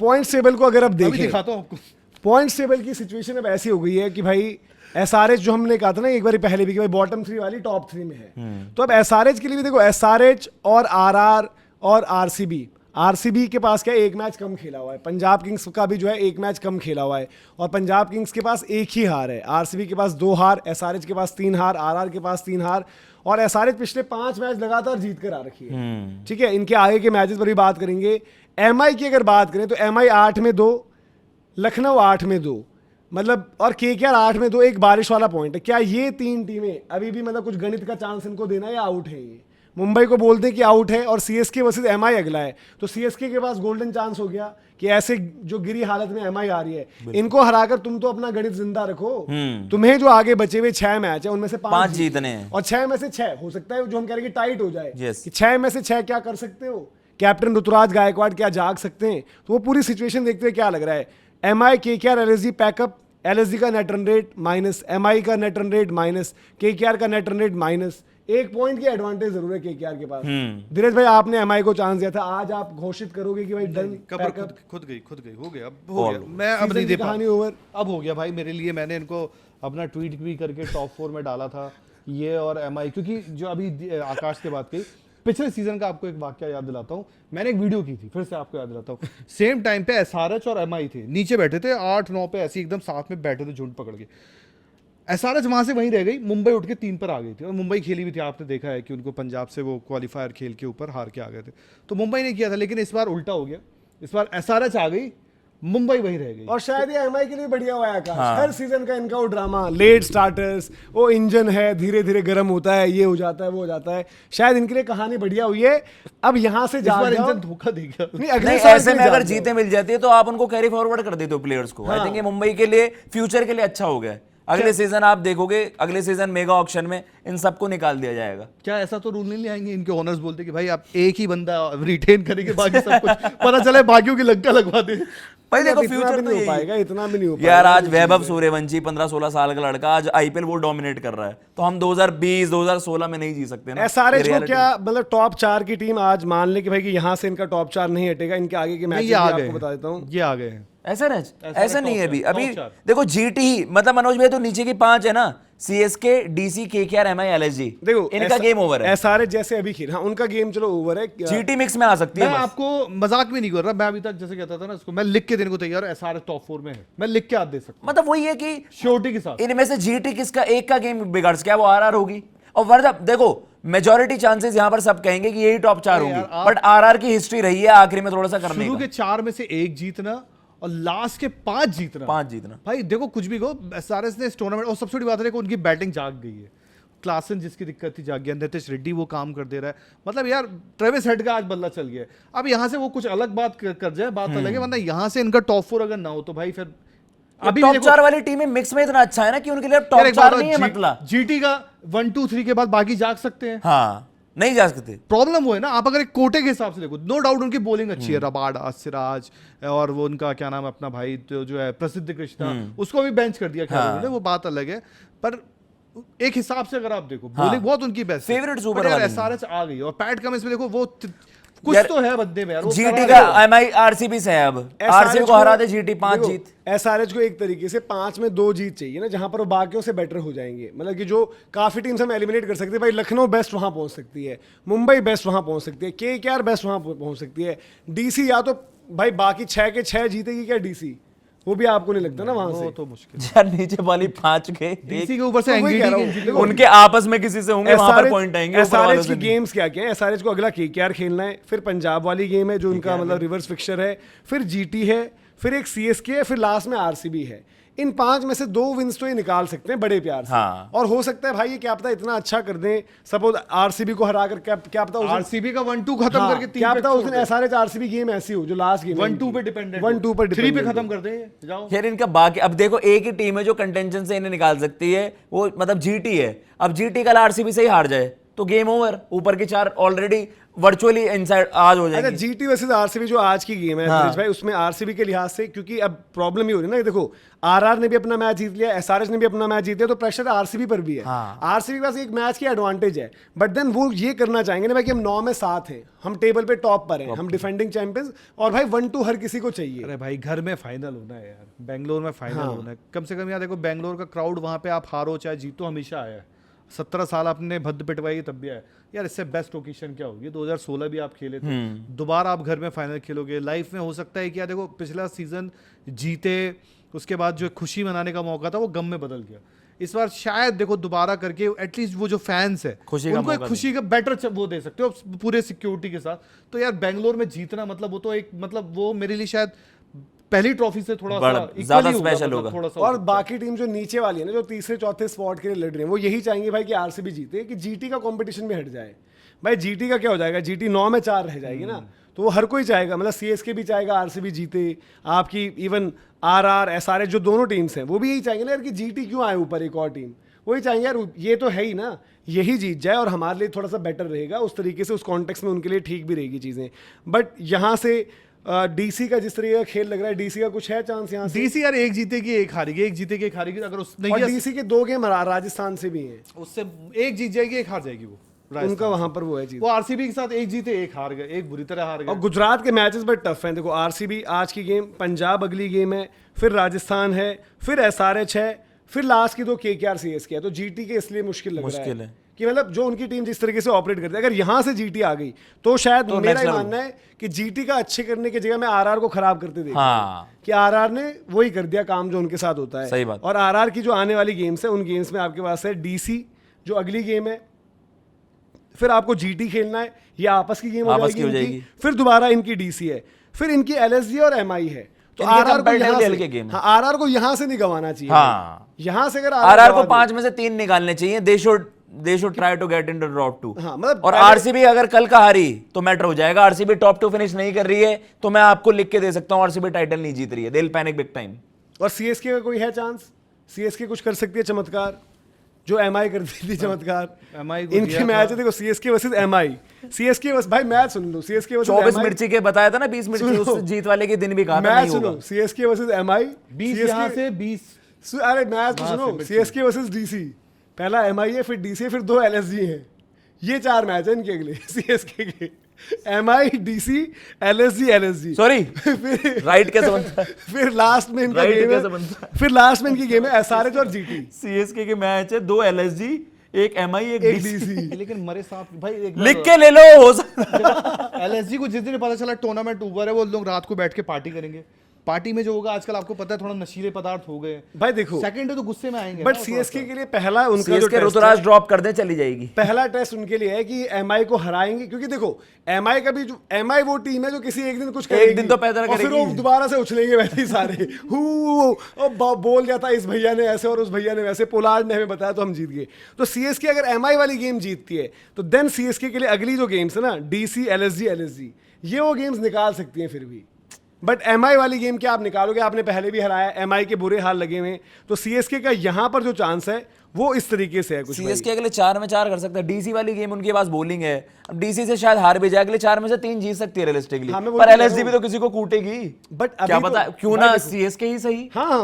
Points table को अगर आप अभी देखें, दिखाता हूँ आपको। पॉइंट्स टेबल की सिचुएशन अब ऐसी हो गई है कि भाई एसआरएच जो हमने कहा था ना एक बार पहले भी कि भाई बॉटम 3 वाली टॉप 3 में है, तो अब एसआरएच के लिए भी देखो, एसआरएच और आरआर और आरसीबी के पास क्या है, एक मैच कम खेला हुआ है। पंजाब किंग्स का भी जो है एक मैच कम खेला हुआ है, और पंजाब किंग्स के पास एक ही हार है, आरसीबी के पास 2 हार, एसआरएच के पास 3 हार, आरआर के पास 3 हार, और एसआरएच पिछले 5 मैच लगातार जीत कर आ रखी है। ठीक है, इनके आगे के मैचेस पर भी बात करेंगे। एमआई की अगर बात करें तो एमआई 8 में 2, लखनऊ 8 में 2, मतलब, और केकेआर 8 में 2, एक बारिश वाला पॉइंट है। क्या ये 3 टीमें अभी भी मतलब कुछ गणित का चांस इनको देना है या आउट है? ये मुंबई को बोलते हैं कि आउट है, और सीएसके वर्सेस एमआई अगला है, तो सीएसके के पास गोल्डन चांस हो गया कि ऐसे जो गिरी हालत में एमआई आ रही है, इनको हराकर तुम तो अपना गणित जिंदा रखो। तुम्हें जो आगे बचे हुए 6 मैच है उनमें से 5 जीतने हैं, और 6 में से 6 हो सकता है जो हम कह रहे हैं कि टाइट हो जाए, Yes. कि 6 में से 6 क्या कर सकते हो? कैप्टन ऋतुराज गायकवाड़ क्या जाग सकते हैं? तो वो पूरी सिचुएशन देखते हुए क्या लग रहा है, MI KKR LSG pack up, LSG का net run rate minus, MI का net run rate minus, KKR का net run rate minus, 1 point की एडवांटेज जरूर है केकेआर के पास। धीरज भाई आपने एमआई को चांस दिया था, आज आप घोषित करोगे कि भाई डन कबर खुद गई हो गया, अब हो गया, मैं अब नहीं दे पा, कहानी ओवर, अब हो गया भाई मेरे लिए। मैंने इनको अपना ट्वीट भी करके टॉप 4 में डाला था, ये और एमआई, क्योंकि जो अभी आकाश के बात कही, पिछले सीजन का आपको एक वाक्य याद दिलाता हूँ, मैंने एक वीडियो की थी, फिर से आपको याद दिलाता हूँ। सेम टाइम पे एसआरएच और एमआई थे, नीचे बैठे थे 8-9 पे, ऐसे एकदम साथ में बैठे थे झुंड पकड़ के। एसआरएच वहां से वहीं रह गई, मुंबई उठ के 3 पर आ गई थी, और मुंबई खेली भी थी, आपने देखा है कि उनको पंजाब से वो क्वालिफायर खेल के ऊपर हार के आ गए थे, तो मुंबई ने किया था। लेकिन इस बार उल्टा हो गया, इस बार एसआरएच आ गई, मुंबई वहीं रह गई। और शायद ये एमआई के लिए बढ़िया हुआ है आकाश। हर सीजन का इनका वो ड्रामा, लेट स्टार्टर्स, वो इंजन है धीरे धीरे गर्म होता है, ये हो जाता है वो हो जाता है, शायद इनके लिए कहानी बढ़िया हुई है। अब यहाँ से जा इंजन धोखा दे गया। नहीं, अगले नहीं, साल ऐसे के में लिए अगर जाओ। जीते मिल जाती है तो आप उनको कैरी फॉरवर्ड कर देते हो प्लेयर्स को। आई थिंक ये मुंबई के लिए फ्यूचर के लिए अच्छा हो गया है। अगले सीजन आप देखोगे, अगले सीजन मेगा ऑक्शन में इन सबको निकाल दिया जाएगा। क्या ऐसा तो रूल नहीं ले आएंगे इनके ओनर्स, बोलते कि भाई आप एक ही बंदा रिटेन करेंगे, बाकी सब कुछ पता चले बाकियों की लंका लगवा दे। भाई देखो इतना फ्यूचर भी तो नहीं हो यही पाएगा, इतना भी नहीं हो यार। पाएगा। आज वैभव सूर्यवंशी 15-16 साल का लड़का आज आईपीएल वो डोमिनेट कर रहा है, तो हम 2020-2016 में नहीं जी सकते ना। एसआरएच को ये क्या मतलब टॉप 4 की टीम आज मान ले कि भाई कि यहाँ से इनका टॉप 4 नहीं हटेगा, इनके आगे के मैच आपको बता देता हूँ, ये आ गए हैं। ऐसा नहीं है अभी top अभी 4 देखो जीटी ही, मतलब मनोज भाई तो नीचे की 5 है ना, CSK, DC, KKR, MI, LSG, देखो इनका गेम ओवर है। एसआरएच जैसे अभी खेल, हाँ उनका गेम चलो ओवर है। जीटी मिक्स में आ सकती है मैं बस। आपको मजाक भी नहीं कर रहा, मैं अभी तक जैसे कहता था ना, इसको मैं लिख के देने को तैयार हूं, एसआरएच टॉप 4 में है, मैं लिख के आज दे सकता मतलब वही है कि हूं श्योरिटी के साथ। इनमें से जीटी किसका एक का गेम बिगाड़ क्या वो आरआर होगी, और वरना देखो मेजॉरिटी चांसेस यहां पर सब कहेंगे कि यही टॉप 4 होंगी, बट आरआर की हिस्ट्री रही है आखिरी में थोड़ा सा करने शुरू का। के 4 में से 1 जीतना और लास्ट के 5 जीतना। 5 जीतना भाई देखो कुछ भी कहो, एसआरएच ने इस टूर्नामेंट, और सबसे बड़ी बात है कि उनकी बैटिंग जाग गई है। क्लासन जिसकी दिक्कत थी जाग गया, नितिश रेड्डी वो काम कर दे रहा है, मतलब यार ट्रेविस हेड का आज बल्ला चल गया है। अब यहाँ से वो कुछ अलग बात कर जाए, बात अलग है, वरना यहाँ से इनका टॉप 4 अगर ना हो तो भाई फिर अभी टॉप 4 वाली टीमें मिक्स में इतना अच्छा है ना कि उनके लिए अब टॉप 4 नहीं है, मतलब जीटी का 1-2-3 के बाद बाकी जाग सकते हैं। हाँ नहीं जा सकते। प्रॉब्लम वो है ना, आप अगर एक कोटे के हिसाब से देखो, नो डाउट उनकी बॉलिंग अच्छी है, रबाडा, सिराज, और वो उनका क्या नाम है अपना भाई जो है प्रसिद्ध कृष्णा, उसको भी बेंच कर दिया खैर, वो बात अलग है। पर एक हिसाब से अगर आप देखो बॉलिंग बहुत उनकी बेस्ट, फेवरेट सुपर वाली एसआरएच आ गई, और पैट कमिंस में देखो वो कुछ तो है बंदे में यार। जीटी का एमआई आरसीबी से है, अब आरसीबी को हरा दे जीटी 5 जीत। एसआरएच को एक तरीके से 5 में 2 जीत चाहिए ना, जहां पर वो बाकियों से बेटर हो जाएंगे, मतलब कि जो काफी टीम्स हम एलिमिनेट कर सकते हैं। भाई लखनऊ बेस्ट वहां पहुंच सकती है, मुंबई बेस्ट वहां पहुंच सकती है, केकेआर बेस्ट वहां पहुंच सकती है, डीसी या तो भाई बाकी 6 के 6 जीतेगी क्या डीसी, वो भी आपको नहीं लगता ना वहां से? तो मुश्किल यार नीचे वाली 5 के डीसी के ऊपर से तो वही कह रहा हूं। एंगीडी उनके आपस में किसी से होंगे, वहां पर पॉइंट आएंगे। एसआरएच की गेम्स क्या क्या है? एसआरएच को अगला केकेआर खेलना है, फिर पंजाब वाली गेम है जो उनका मतलब रिवर्स फिक्सचर है, फिर जीटी है, फिर एक सीएसके है, फिर लास्ट में आरसीबी है। इन 5 में से 2 विंस तो ये निकाल सकते हैं बड़े प्यार से। हाँ। और हो सकता है भाई ये क्या पता इतना अच्छा कर दें, सपोज आरसीबी को हराकर क्या पता आरसीबी का 1-2 खत्म करके 3 क्या पता उस दिन एसआरएच आरसीबी गेम ऐसी हो जो लास्ट गेम 1-2 पे डिपेंडेंट 1-2 पर 3 पे खत्म कर दे जाओ। यार इनका बाकी अब देखो एक ही टीम है जो कंटेंशन से इन्हें निकाल सकती है, वो मतलब जीटी है। अब जीटी कल आरसीबी से ही हार जाए तो गेम ओवर, ऊपर के 4 ऑलरेडी वर्चुअली इनसाइड आज हो अच्छा जाएंगे। जीटी वर्सेस आरसीबी जो आज की गेम है हाँ। ब्रिज भाई, उसमें आरसीबी के लिहाज से, क्योंकि अब प्रॉब्लम ये हो रही है ना, देखो आरआर ने भी अपना मैच जीत लिया, एसआरएच ने भी अपना मैच जीत लिया, तो प्रेशर आरसीबी पर भी है। हाँ। आरसीबी के पास एक मैच की एडवांटेज है, बट देन वो ये करना चाहेंगे ना भाई कि हम 9 में 7 हैं, हम टेबल पे टॉप पर हैं, हम डिफेंडिंग चैंपियंस, और भाई 1-2 हर किसी को चाहिए। अरे भाई घर में फाइनल होना है यार, बेंगलोर में फाइनल होना है, कम से कम यार देखो बेंगलोर का क्राउड वहाँ पे आप हारो चाहे जीतो हमेशा आया है। 17 साल आपने भद्द पिटवाई तब भी आया यार, इससे बेस्ट ओकेशन क्या होगी? 2016 भी आप खेले थे, दोबारा आप घर में फाइनल खेलोगे। लाइफ में हो सकता है कि यार देखो पिछला सीजन जीते, उसके बाद जो खुशी मनाने का मौका था वो गम में बदल गया। इस बार शायद देखो दोबारा करके एटलीस्ट वो जो फैंस है खुशी का उनको एक मौका खुशी का बेटर वो दे सकते हो पूरे सिक्योरिटी के साथ। तो यार बेंगलोर में जीतना मतलब वो तो एक मतलब वो मेरे लिए शायद पहली ट्रॉफी से थोड़ा सा ज्यादा equally होगा, special मतलब होगा। थोड़ा सा और बाकी टीम जो नीचे वाली है ना, जो तीसरे चौथे स्पॉट के लिए लड़ रही है, वो यही चाहेंगे भाई कि आरसीबी जीते, कि जीटी का कंपटीशन में हट जाए। भाई जीटी का क्या हो जाएगा, जीटी 9 में 4 रह जाएगी ना, तो वो हर कोई चाहेगा, मतलब सीएसके भी चाहेगा आरसीबी जीते, आपकी इवन आरआर एसआरएच जो दोनों टीम्स हैं वो भी यही चाहेंगे ना यार कि जीटी क्यों आए ऊपर एक और टीम, वही चाहेंगे यार ये तो है ही ना, यही जीत जाए और हमारे लिए थोड़ा सा बेटर रहेगा, उस तरीके से उस कॉन्टेक्स्ट में उनके लिए ठीक भी रहेगी चीज़ें। बट यहाँ से डीसी का जिस तरीके का खेल लग रहा है, डीसी का कुछ है चांस यहाँ से? डीसी यार एक जीतेगी एक हारेगी, एक जीतेगी एक हारेगी, अगर उस नहीं और है डीसी के 2 गेम राजस्थान से भी हैं, उससे एक जीत जाएगी एक हार जाएगी वो राजस्थान उनका से। वहां पर वो है चीज। वो आरसीबी के साथ एक जीते एक हार गए, एक बुरी तरह हार और गए। गुजरात के मैचेस बड़े टफ हैं, देखो आरसीबी आज की गेम, पंजाब अगली गेम है, फिर राजस्थान है, फिर एसआरएच है, फिर लास्ट की 2 केकेआर सीएसके है, तो जीटी के इसलिए मुश्किल लग रहा मुश्किल है है। कि मतलब जो उनकी टीम जिस तरीके से ऑपरेट करती है, अगर यहाँ से जीटी आ गई तो शायद तो मेरा next ये level। मानना है कि जीटी का अच्छे करने की जगह मैं आरआर को खराब करते देखता हूं। हाँ कि आरआर ने वही कर दिया काम जो उनके साथ होता है। सही बात। और आरआर की जो आने वाली गेम्स है, उन गेम्स में आपके पास है डीसी जो अगली गेम है, फिर आपको जीटी खेलना है, ये आपस की गेम हो आपस की हो जाएगी जाएगी। इनकी, फिर दोबारा इनकी डीसी है, फिर इनकी एलएसजी और एमआई है, तो इनके आरआर को comparatively यहाँ हल्के से, गेम है। हाँ आरआर को यहाँ से नहीं गंवाना चाहिए। हाँ। यहाँ से अगर आरआर को गंवा 5 में से 3 निकालने चाहिए, they should try to get into top 2। हाँ, मतलब और पहले- आरसीबी अगर कल का हारी तो मैटर हो जाएगा। आरसीबी टॉप 2 फिनिश नहीं कर रही है तो मैं आपको लिख के दे सकता हूं आरसीबी टाइटल नहीं जीत रही है, they will panic big time. और सीएसके का कोई है चांस? सीएसके कुछ कर सकती है चमत्कार, जो एमआई करती थी चमत्कार। MI को इनके दिया मैच था। है देखो, CSK versus MI, CSK versus, भाई मैच सुन लो, सीएसके वर्सेस 24 MI मिर्ची के बताया था ना, 20 मिर्ची सुनो। उस जीत वाले के दिन भी कहा था मैच नहीं सुनो, होगा। सीएसके वर्सेस एमआई, 20 यहाँ से 20 अरे मैच तो वहाँ से सुनो, मिर्ची। सीएसके वर्सेस डीसी, पहला एमआई है, फिर डीसी है, फिर 2 एलएसजी हैं, ये 4 मैच है इनके अगले सीएसके के, MI DC LSG LSG, sorry फिर राइट कैसे बनता है? फिर लास्ट में इनका Right गेम कैसे है, बनता फिर लास्ट में इनकी गेम है एसआरएच और जीटी, सीएसके के मैच है, 2 एलएसजी, एक एमआई, एक एक डीसी। डीसी। लेकिन मरे साहब भाई एक लिख के ले लो, हो सकता एलएसजी को जिस दिन पता चला टूर्नामेंट ऊपर है, वो लोग रात को बैठ के पार्टी करेंगे। पार्टी में जो होगा आजकल आपको पता है, थोड़ा नशीले पदार्थ हो गए भाई देखो, सेकंड है तो गुस्से में आएंगे बट ना, सीएसके के लिए पहला उनका जो सीएसके टेस्ट ऋतुराज ड्रॉप कर दे चली जाएगी। पहला टेस्ट उनके लिए है कि एमआई को हराएंगे, क्योंकि देखो एमआई का भी जो एमआई वो टीम है जो किसी एक दिन कुछ करेगी, दिन तो पैदा और फिर करेगी। वो दोबारा से उछलेंगे वैसे ही सारे बोल जाता इस भैया ने ऐसे और उस भैया ने वैसे, पोलार्ड ने हमें बताया तो हम जीत गए। तो सीएसके अगर एमआई वाली गेम जीतती है तो देन सीएसके के लिए अगली जो गेम्स है ना, डीसी एलएसजी ये वो गेम्स निकाल सकती हैं फिर भी। बट एमआई वाली गेम क्या आप निकालोगे? आपने पहले भी हराया, एमआई के बुरे हाल लगे हुए हैं, तो सीएसके का यहां पर जो चांस है वो इस तरीके से है कुछ। सीएसके अगले 4 में 4 कर सकता है। डीसी वाली गेम उनके पास बॉलिंग है, अब डीसी से शायद हार भी जाए, अगले 4 में से 3 जीत सकती है रियलिस्टिकली, हाँ, मैं पर वही कह रहा एलएसजी भी हूँ। तो किसी को कूटेगी। बट क्या पता क्यों ना सीएसके ही सही। हाँ